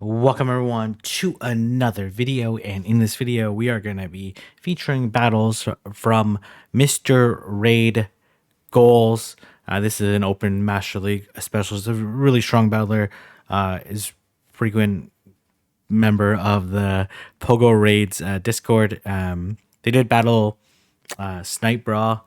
Welcome everyone to another video, and in this video we are going to be featuring battles from Mr. Raid Goals. This is an open Master League specialist, a really strong battler, is frequent member of the Pogo Raids Discord. They did battle Snipe Bra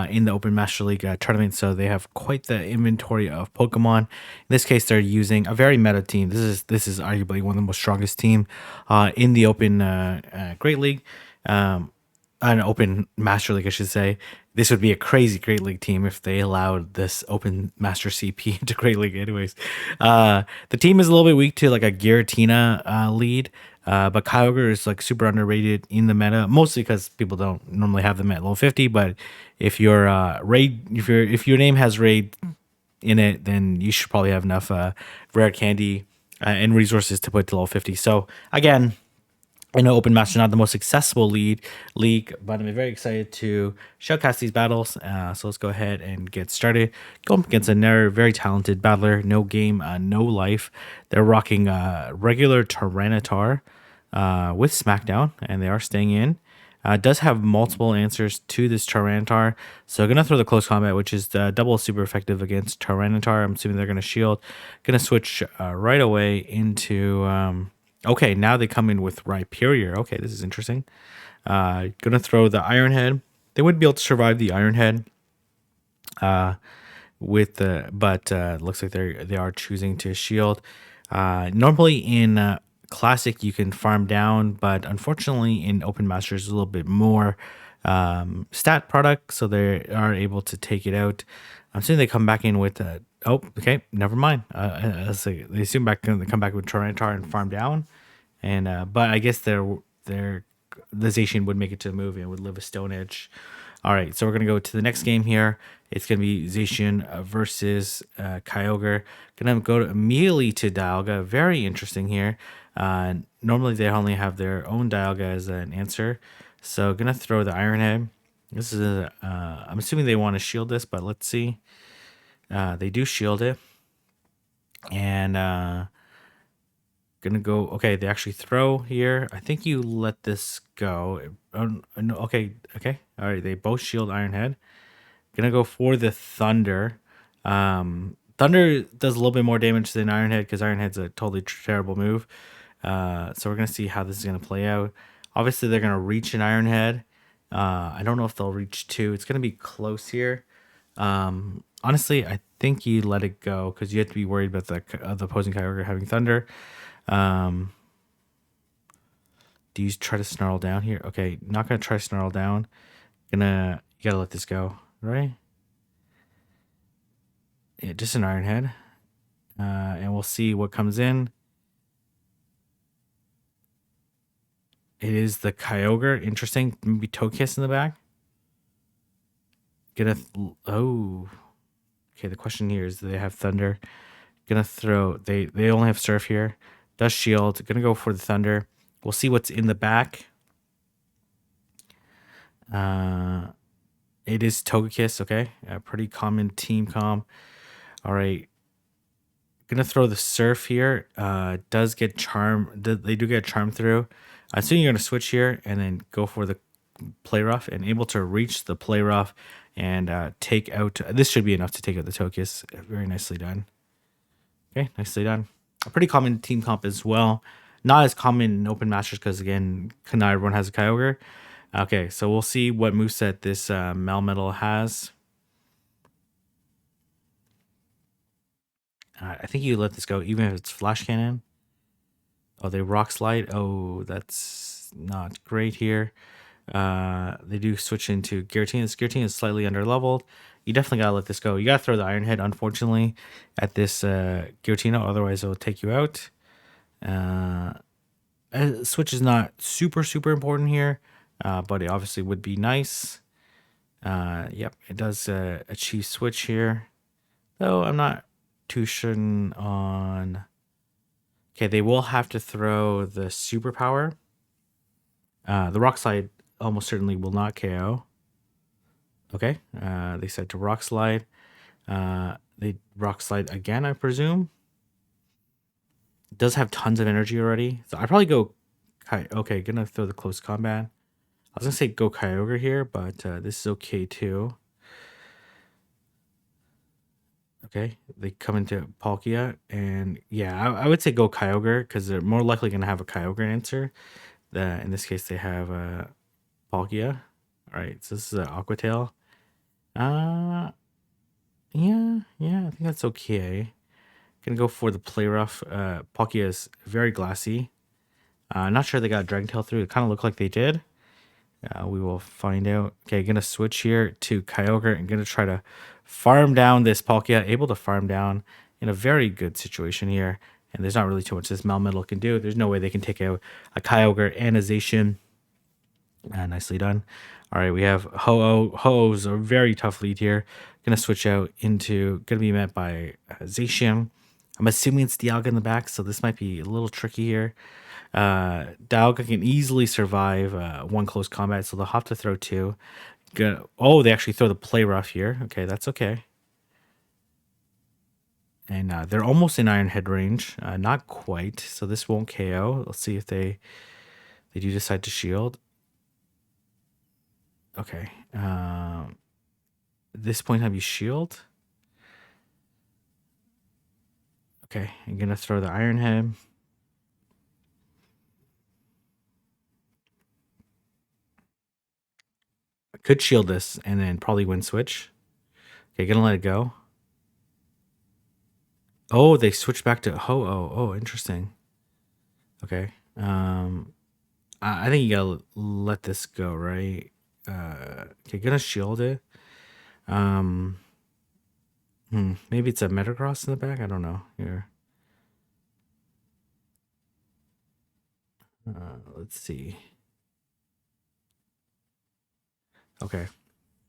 in the Open Master League tournament, so they have quite the inventory of Pokemon. In this case, they're using a very meta team. This is arguably one of the most strongest team in the Open Great League, an Open Master League, I should say. This would be a crazy Great League team if they allowed this Open Master CP into Great League. Anyways, the team is a little bit weak to like a Giratina lead. But Kyogre is like super underrated in the meta, mostly because people don't normally have them at level 50. But if your if your name has raid in it, then you should probably have enough rare candy and resources to put to level 50. So again, I know Open Master is not the most accessible league, but I'm very excited to showcase these battles. So let's go ahead and get started. Going up against another very talented battler. No game, no life. They're rocking regular Tyranitar with Smackdown, and they are staying in. Does have multiple answers to this Tyranitar, so gonna throw the close combat, which is double super effective against Tyranitar. I'm assuming they're gonna shield. Gonna switch right away into. Okay, now they come in with Rhyperior. Okay, this is interesting. Gonna throw the Iron Head. They would be able to survive the Iron Head. With the but looks like they are choosing to shield. Normally in Classic you can farm down, but unfortunately in Open Masters a little bit more stat product, so they are able to take it out. I'm assuming they come back in with oh, okay, never mind. They assume they come back with Tyranitar and farm down, and but I guess the Zacian would make it to the move and would live a Stone Edge. All right, so we're gonna go to the next game here. It's gonna be Zacian versus Kyogre. Gonna go immediately to Dialga. Very interesting here. Normally they only have their own Dialga as an answer, so gonna throw the Iron Head. This is I'm assuming they want to shield this, but let's see. They do shield it, and gonna go. Okay, they actually throw here. I think you let this go. Oh, no, okay, all right. They both shield Iron Head. Gonna go for the Thunder. Thunder does a little bit more damage than Iron Head because Iron Head's a totally terrible move. So we're gonna see how this is gonna play out. Obviously, they're gonna reach an Iron Head. I don't know if they'll reach two. It's gonna be close here. Honestly, I think you let it go because you have to be worried about the opposing Kyogre having Thunder. Do you try to snarl down here? Okay, not gonna try to snarl down. You gotta let this go, right? Yeah, just an Iron Head. And we'll see what comes in. It is the Kyogre. Interesting. Maybe Togekiss in the back. Oh. Okay, the question here is, do they have Thunder? Gonna throw. They only have Surf here. Does shield. Gonna go for the Thunder. We'll see what's in the back. It is Togekiss. Okay, a pretty common team comp. All right. Gonna throw the Surf here. Does get Charm. They do get Charm through. I assume you're gonna switch here and then go for the Play Rough, and able to reach the Play Rough and take out. This should be enough to take out the Togekiss. Very nicely done. Okay, nicely done. A pretty common team comp as well. Not as common in Open Masters because again, not everyone has a Kyogre. Okay, so we'll see what moveset this Melmetal has. I think you let this go, even if it's Flash Cannon. Oh, they Rock Slide. Oh, that's not great here. They do switch into Giratina. This Giratina is slightly under leveled. You definitely gotta let this go. You gotta throw the Iron Head, unfortunately, at this Giratina, otherwise it will take you out. Switch is not super important here, but it obviously would be nice. Yep, it does achieve switch here, though I'm not too sure on. Okay, they will have to throw the superpower. The Rock Slide almost certainly will not KO. Okay, they said to Rock Slide. They Rock Slide again, I presume. Does have tons of energy already. So I'd probably go okay, gonna throw the close combat. I was gonna say go Kyogre here, but this is okay too. Okay, they come into Palkia, and yeah, I would say go Kyogre because they're more likely gonna have a Kyogre answer. In this case, they have Palkia. All right, so this is an Aqua Tail. Uh, yeah, I think that's okay. Gonna go for the Play Rough. Palkia is very glassy. Not sure they got Dragon Tail through. It kind of looked like they did. We will find out. Okay, gonna switch here to Kyogre and gonna try to farm down this Palkia. Able to farm down in a very good situation here. And there's not really too much this Melmetal can do. There's no way they can take out a Kyogre and a Zacian. Nicely done. All right, we have Ho-Oh. Ho-Oh's a very tough lead here. Gonna switch out into, gonna be met by Zacian. I'm assuming it's Dialga in the back, so this might be a little tricky here. Dialga can easily survive one close combat, so they'll have to throw two. Oh, they actually throw the Play Rough here. Okay, that's okay. And they're almost in Iron Head range. Not quite, so this won't KO. Let's see if they do decide to shield. Okay. At this point, have you shield? Okay, I'm gonna throw the Iron Head. I could shield this and then probably win switch. Okay, gonna let it go. Oh, they switched back to Ho-Oh. Oh, interesting. Okay. I think you gotta let this go, right? Okay, gonna shield it. Maybe it's a Metagross in the back. I don't know. Here. Let's see. Okay.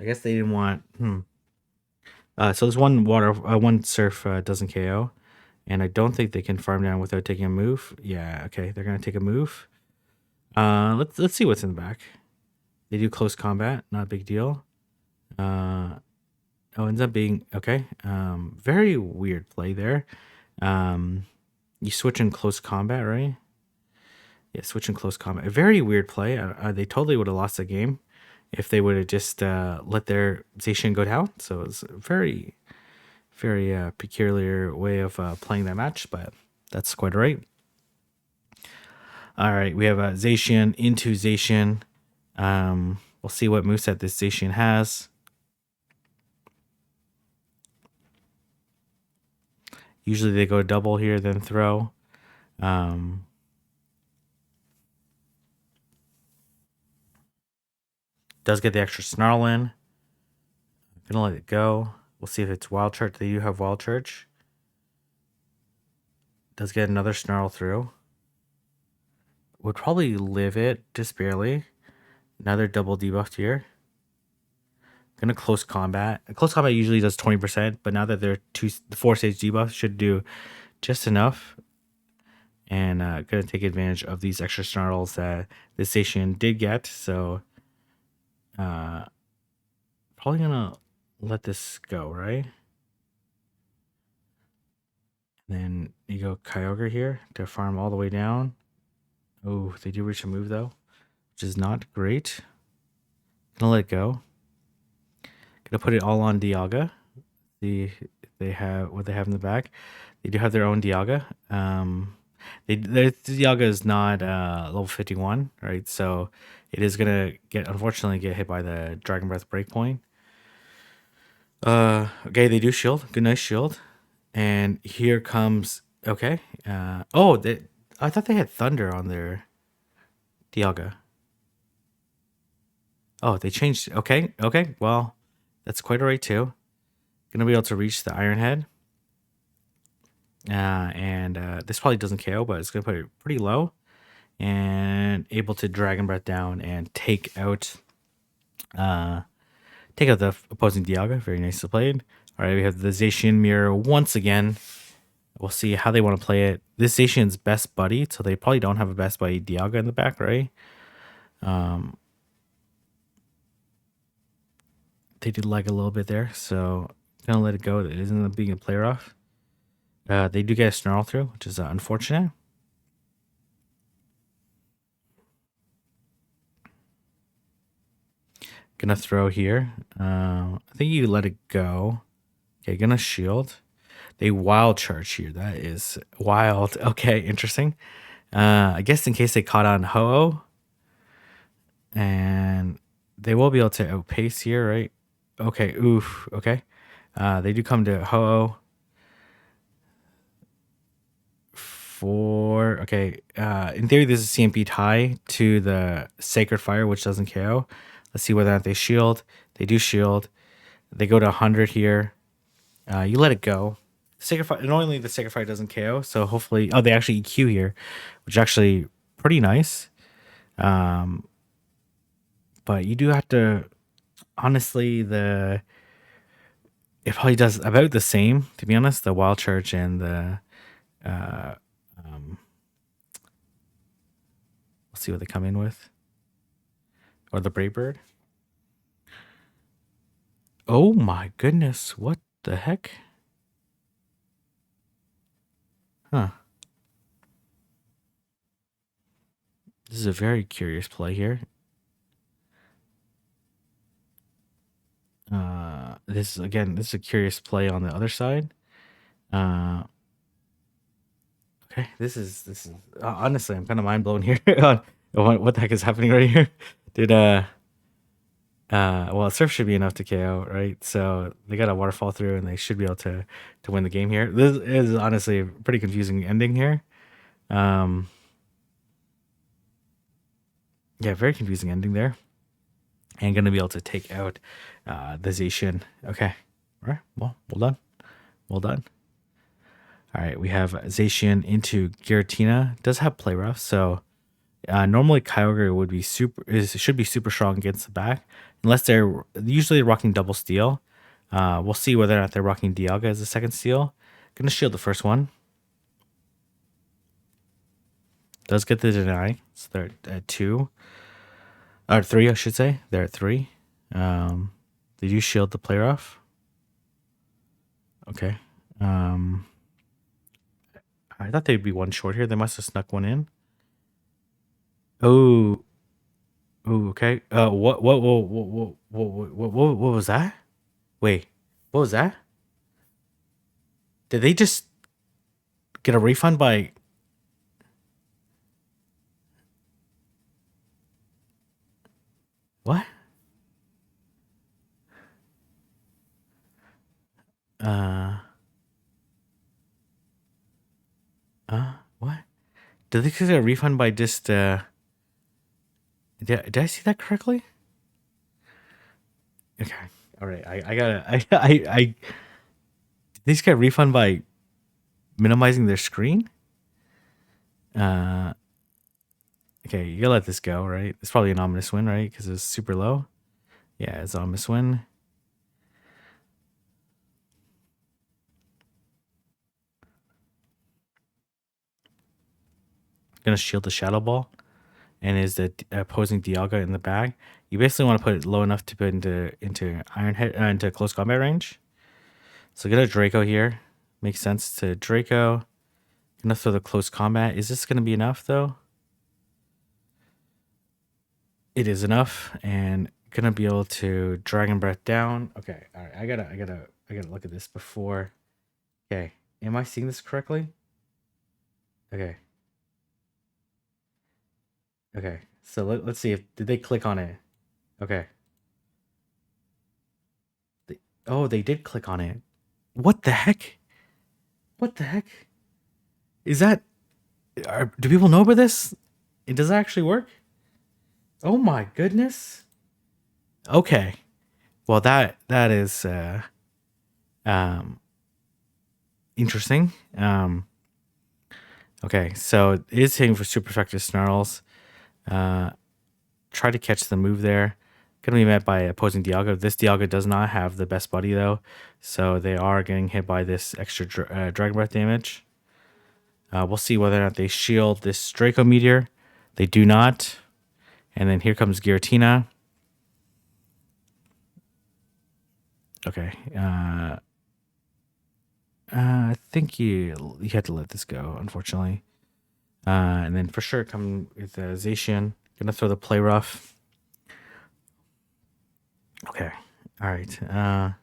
I guess they didn't want. So there's one Surf doesn't KO, and I don't think they can farm down without taking a move. Yeah. Okay, they're gonna take a move. Let's see what's in the back. They do close combat. Not a big deal. Ends up being okay. Very weird play there. You switch in close combat, right? Yeah, switch in close combat. A very weird play. They totally would have lost the game if they would have just let their Zacian go down. So it's a very, very peculiar way of playing that match, but that's quite all right. All right, we have Zacian into Zacian. We'll see what moveset this Zacian has. Usually they go double here, then throw. Does get the extra snarl in. Gonna let it go. We'll see if it's wild charge. They do have wild charge. Does get another snarl through. Would probably live it just barely. Another double debuffed here. Gonna close combat. Close combat usually does 20%, but now that they're the 4-stage debuff should do just enough. And gonna take advantage of these extra snarls that this Zacian did get. So probably gonna let this go, right? And then you go Kyogre here to farm all the way down. Oh, they do reach a move though, which is not great. Gonna let it go. Gonna put it all on Dialga. See they have what they have in the back. They do have their own Dialga. Their Dialga is not level 51, right? So it is gonna unfortunately get hit by the Dragon Breath Breakpoint. Okay, they do shield. Good, nice shield. And here comes okay. I thought they had Thunder on their Dialga. Oh, they changed. Okay. Well, that's quite alright too. Gonna be able to reach the Iron Head. And this probably doesn't KO, but it's gonna put it pretty low. And able to Dragon Breath down and take out the opposing Dialga. Very nicely played. Alright, we have the Zacian mirror once again. We'll see how they want to play it. This Zacian's best buddy, so they probably don't have a best buddy Dialga in the back, right? They did lag a little bit there, so gonna let it go. It isn't being a play rough. They do get a snarl through, which is unfortunate. Gonna throw here. I think you let it go. Okay, gonna shield. They wild charge here. That is wild. Okay, interesting. I guess in case they caught on Ho-Oh, and they will be able to outpace here, right? Okay, oof. Okay. They do come to Ho-Oh. Okay. In theory, this is CMP tie to the Sacred Fire, which doesn't KO. Let's see whether or not they shield. They do shield. They go to 100 here. You let it go. Sacred Fire, annoyingly, the Sacred Fire doesn't KO, so hopefully, they actually EQ here, which is actually pretty nice. But you do have to, honestly, it probably does about the same, to be honest, the Wild Charge and the, let's see what they come in with. Or the Brave Bird. Oh my goodness, what the heck? Huh. This is a very curious play here. This is a curious play on the other side. Okay, this is honestly, I'm kind of mind blown here on what the heck is happening right here. Did well, Surf should be enough to KO, right? So they got a waterfall through, and they should be able to win the game here. This is honestly a pretty confusing ending here. Yeah, very confusing ending there. And gonna be able to take out the Zacian. Okay, all right. Well done. Well done. All right, we have Zacian into Giratina. Does have play rough, so normally Kyogre would be should be super strong against the back, unless they're usually rocking double steel. We'll see whether or not they're rocking Dialga as a second steel. Gonna shield the first one. Does get the deny, so they're at 2 or 3, I should say. They're at 3. They do shield the player off. Okay. I thought they'd be one short here. They must have snuck one in. Oh. Oh, okay. What was that? Wait, what was that? Did they just get a refund by? What? What? Did they get a refund by just? Did I see that correctly? Okay. All right. I gotta. I. Did they just get a refund by minimizing their screen? Okay, you gotta let this go, right? It's probably an ominous win, right? Because it's super low. Yeah, it's an ominous win. Gonna shield the Shadow Ball, and is the opposing Dialga in the bag. You basically want to put it low enough to put into Iron Head into close combat range. So get a Draco here. Makes sense to Draco. Gonna throw the close combat. Is this gonna be enough though? It is enough, and gonna be able to Dragon Breath down. Okay, all right. I gotta look at this before. Okay, am I seeing this correctly? Okay. Okay, so let's see if did they click on it. Okay. They did click on it. What the heck? What the heck? Is that? Do people know about this? Does that actually work? Oh my goodness. Okay. Well, that is interesting. Okay, so it is hitting for super effective snarls. Try to catch the move there. Gonna be met by opposing Dialga. This Dialga does not have the best buddy though, so they are getting hit by this extra Dragon Breath damage. We'll see whether or not they shield this Draco Meteor. They do not. And then here comes Giratina. Okay. I think you had to let this go, unfortunately. And then for sure come with Zacian. Gonna throw the play rough. Okay. All right.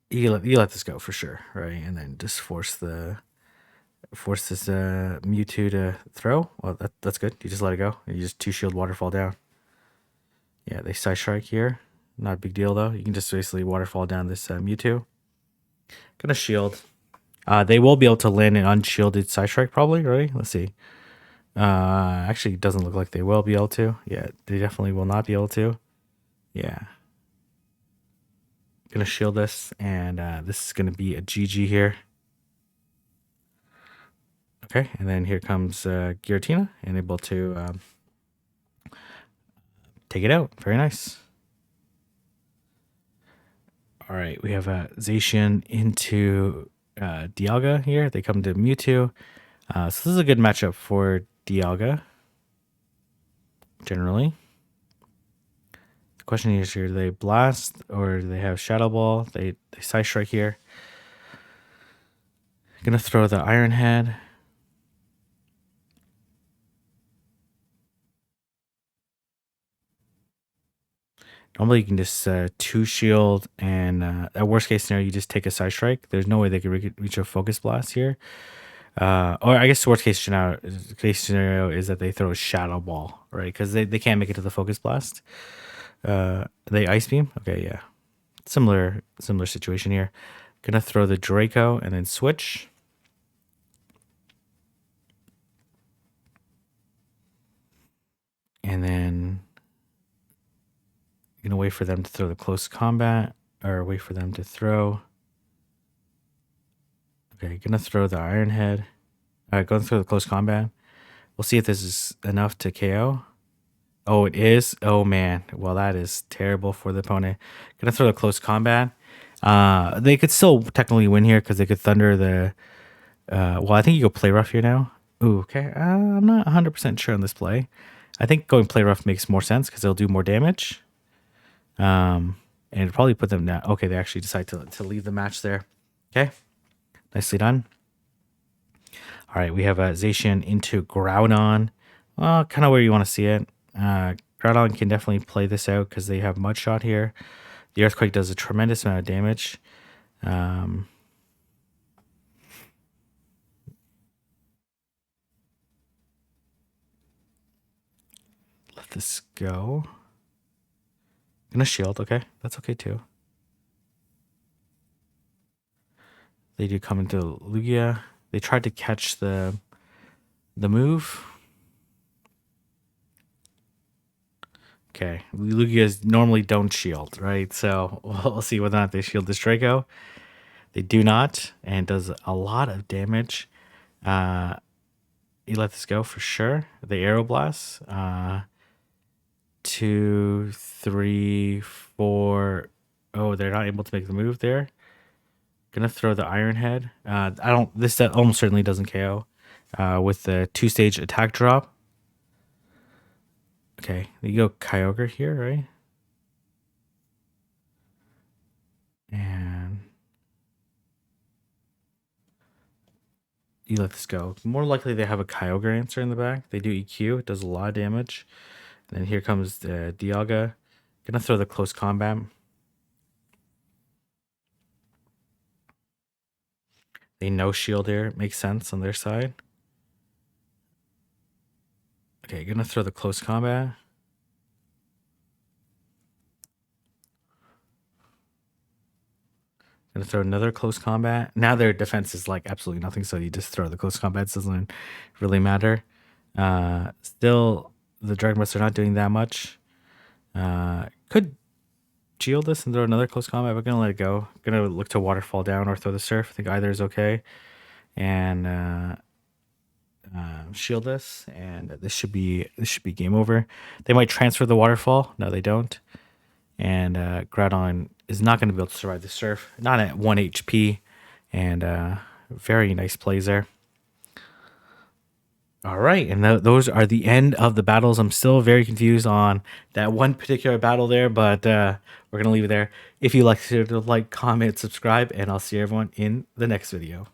You let this go for sure, right? And then just force this Mewtwo to throw. Well, that's good. You just let it go. You just 2 shield waterfall down. Yeah, they side strike here. Not a big deal though. You can just basically waterfall down this Mewtwo. Gonna shield. They will be able to land an unshielded side strike probably, right? Let's see. Actually, it doesn't look like they will be able to. Yeah, they definitely will not be able to. Yeah. Gonna shield this, and this is gonna be a GG here. Okay, and then here comes Giratina, and able to take it out. Very nice. All right, we have Zacian into Dialga here. They come to Mewtwo. So this is a good matchup for Dialga, generally. The question is here, do they blast or do they have Shadow Ball? They side strike here. Gonna throw the Iron Head. Normally you can just 2 shield and at worst case scenario you just take a side strike. There's no way they could reach a focus blast here. Or I guess the worst case scenario is that they throw a Shadow Ball, right? Because they can't make it to the focus blast. They Ice Beam? Okay, yeah. Similar situation here. Gonna throw the Draco and then switch. And then gonna wait for them to throw the close combat, or wait for them to throw. Okay, gonna throw the Iron Head. All right, going through the close combat. We'll see if this is enough to KO. Oh, it is. Oh man, well that is terrible for the opponent. Gonna throw the close combat. They could still technically win here because they could thunder the. Well, I think you go play rough here now. Ooh, okay. I'm not 100% sure on this play. I think going play rough makes more sense because they'll do more damage. And it'll probably put them down. Okay, they actually decide to leave the match there. Okay, nicely done. All right, we have Zacian into Groudon. Kind of where you want to see it. Groudon can definitely play this out because they have Mud Shot here. The Earthquake does a tremendous amount of damage. Let this go. Gonna shield, okay. That's okay too. They do come into Lugia. They tried to catch the move. Okay, Lugias normally don't shield, right? So we'll see whether or not they shield this Draco. They do not, and does a lot of damage. You let this go for sure. The Aeroblast. 2, 3, 4. Oh, they're not able to make the move there. Gonna throw the Iron Head. I don't. This set almost certainly doesn't KO. With the 2-stage attack drop. Okay, you go Kyogre here, right? And you let this go. More likely they have a Kyogre answer in the back. They do EQ. It does a lot of damage. And then here comes the Dialga. Gonna throw the close combat. They no shield here. Makes sense on their side. Okay, gonna throw the close combat. Gonna throw another close combat. Now their defense is like absolutely nothing, so you just throw the close combat. It doesn't really matter. Still, the Dragon Breaths are not doing that much. Could shield this and throw another close combat. We're gonna let it go. Gonna look to waterfall down or throw the surf. I think either is okay. And shield this, and this should be game over. They might transfer the waterfall. No, they don't. And Groudon is not going to be able to survive the surf. Not at 1 HP. And very nice plays there. All right, and those are the end of the battles. I'm still very confused on that one particular battle there, but we're gonna leave it there. If you like to like, comment, subscribe, and I'll see everyone in the next video.